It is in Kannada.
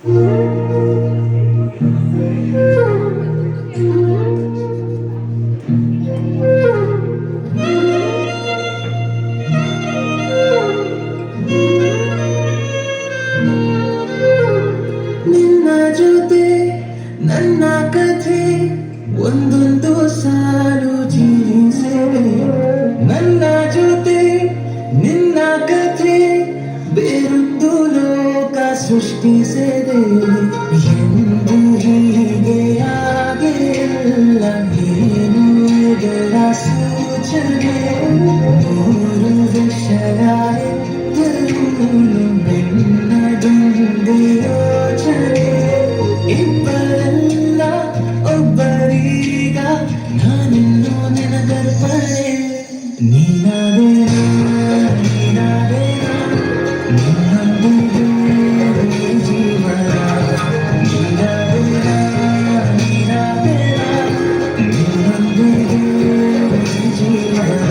ನಿನ್ನ ಜೊತೆ ನನ್ನ ಕಥೆ ಒಂದೊಂದು ಸಾಲು ಜೀವಿಸಿದೆ. ನನ್ನ ಜೊತೆ ನಿನ್ನ ಕಥೆ ಬೇರೊಂದು ಲೋಕ ಸೃಷ್ಟಿಸಿದೆ. ಎಂದು ಹೀಗೆ ಆಗಿಲ್ಲ, ಏನು ಇದರ ಸೂಚನೆ? ಮೂರು ವಿಷಯ ಬೆನ್ನದೊಂದು ಯೋಚನೆ. ಇಬ್ಬರಲ್ಲ ಒಬ್ಬರೀಗ, ನಾನಿನ್ನು ನಿನಗರ್ಪಣೆ. ನೀನಾದೇನಾ ನೀನಾದೇನಾ ನಿನ್ನೊಂದಿಗೆ ಈ ಜೀವನ. ನೀನಾದೇನಾ ನೀನಾದೇನಾ ನಿನ್ನೊಂದಿಗೆ ಈ ಜೀವನ.